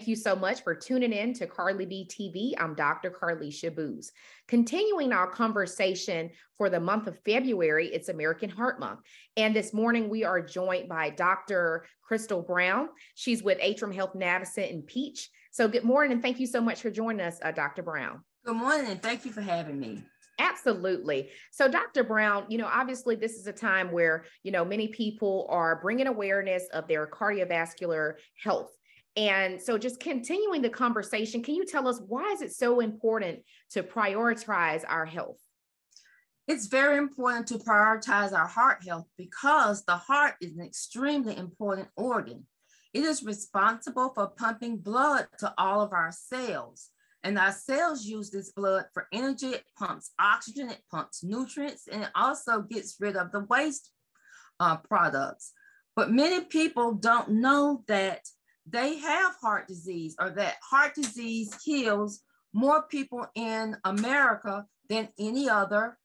thank you so much for tuning in to KBTV. I'm Dr. Karlisha Booze. Continuing our conversation for the month of February, it's American Heart Month. And this morning we are joined by Dr. Crystal Brown. She's with Atrium Health Navicent Peach. So good morning and thank you so much for joining us, Dr. Brown. Good morning and thank you for having me. Absolutely. So Dr. Brown, obviously this is a time where, many people are bringing awareness of their cardiovascular health. And so just continuing the conversation, can you tell us why is it so important to prioritize our health? It's very important to prioritize our heart health because the heart is an extremely important organ. It is responsible for pumping blood to all of our cells. And our cells use this blood for energy. It pumps oxygen, it pumps nutrients, and it also gets rid of the waste products. But many people don't know that they have heart disease, or that heart disease kills more people in America than any other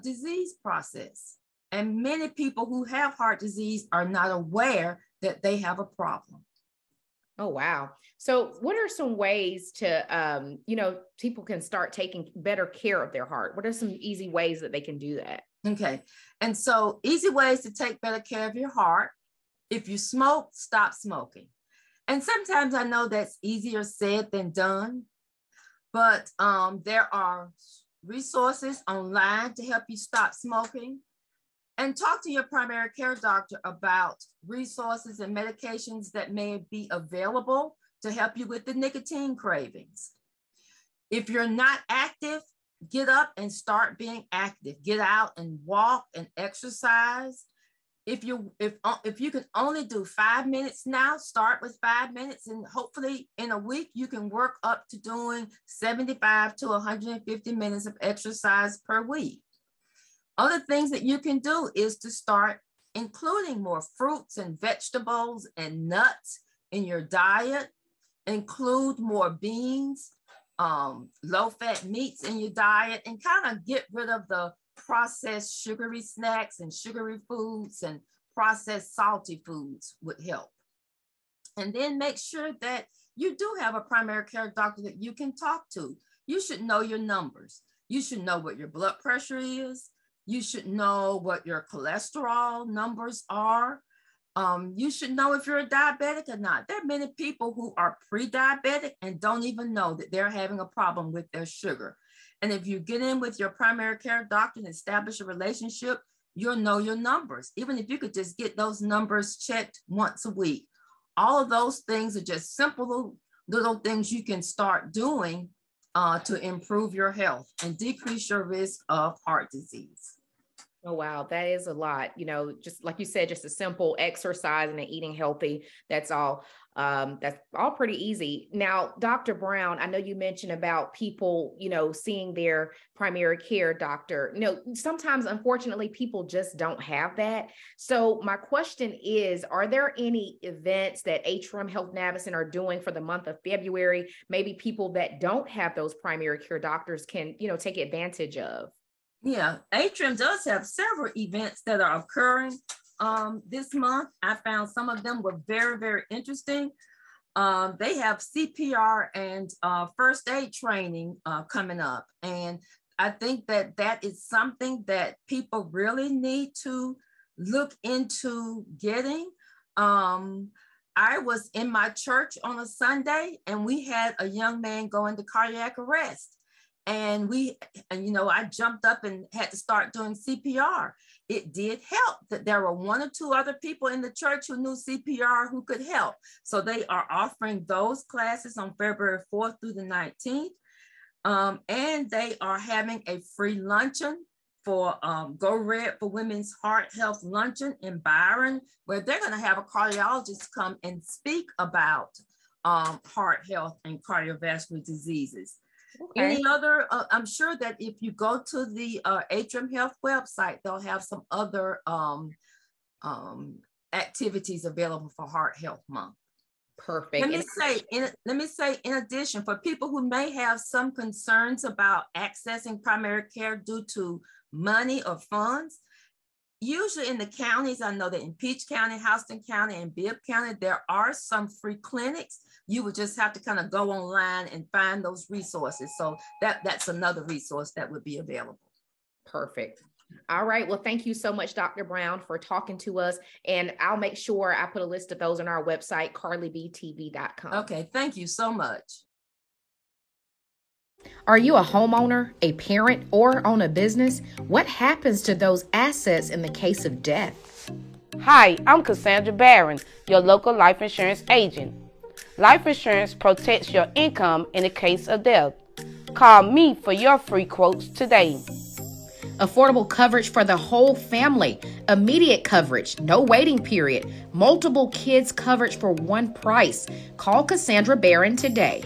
disease process. And many people who have heart disease are not aware that they have a problem. Oh, wow. So what are some ways to, people can start taking better care of their heart? What are some easy ways that they can do that? Okay. And so easy ways to take better care of your heart. If you smoke, stop smoking. And sometimes I know that's easier said than done, but there are resources online to help you stop smoking. And talk to your primary care doctor about resources and medications that may be available to help you with the nicotine cravings. If you're not active, get up and start being active. Get out and walk and exercise. If you can only do 5 minutes now, start with 5 minutes, and hopefully in a week you can work up to doing 75 to 150 minutes of exercise per week. Other things that you can do is to start including more fruits and vegetables and nuts in your diet. Include more beans, low-fat meats in your diet, and kind of get rid of the processed sugary snacks and sugary foods and processed salty foods would help. And then make sure that you do have a primary care doctor that you can talk to. You should know your numbers. You should know what your blood pressure is. You should know what your cholesterol numbers are. You should know if you're a diabetic or not. There are many people who are pre-diabetic and don't even know that they're having a problem with their sugar. And if you get in with your primary care doctor and establish a relationship, you'll know your numbers. Even if you could just get those numbers checked once a week. All of those things are just simple little things you can start doing to improve your health and decrease your risk of heart disease. Oh, wow. That is a lot. Just like you said, just a simple exercise and eating healthy. That's all pretty easy. Now, Dr. Brown, I know you mentioned about people, seeing their primary care doctor. Sometimes, unfortunately, people just don't have that. So my question is, are there any events that Atrium Health Navicent are doing for the month of February? Maybe people that don't have those primary care doctors can, take advantage of? Yeah, Atrium does have several events that are occurring this month. I found some of them were very, very interesting. They have CPR and first aid training coming up. And I think that that is something that people really need to look into getting. I was in my church on a Sunday and we had a young man go into cardiac arrest. And I jumped up and had to start doing CPR. It did help that there were 1 or 2 other people in the church who knew CPR who could help. So they are offering those classes on February 4th through the 19th. And they are having a free luncheon for Go Red for Women's Heart Health Luncheon in Byron, where they're going to have a cardiologist come and speak about heart health and cardiovascular diseases. Okay. Any other, I'm sure that if you go to the Atrium Health website, they'll have some other activities available for Heart Health Month. Perfect. Let me say, in addition, for people who may have some concerns about accessing primary care due to money or funds, usually in the counties, I know that in Peach County, Houston County, and Bibb County, there are some free clinics You would just have to kind of go online and find those resources. So that's another resource that would be available. Perfect. All right. Well, thank you so much, Dr. Brown, for talking to us. And I'll make sure I put a list of those on our website, karlibtv.com. Okay. Thank you so much. Are you a homeowner, a parent, or own a business? What happens to those assets in the case of death? Hi, I'm Cassandra Barron, your local life insurance agent. Life insurance protects your income in the case of death. Call me for your free quotes today. Affordable coverage for the whole family, immediate coverage, no waiting period, multiple kids coverage for one price. Call Cassandra Barron today.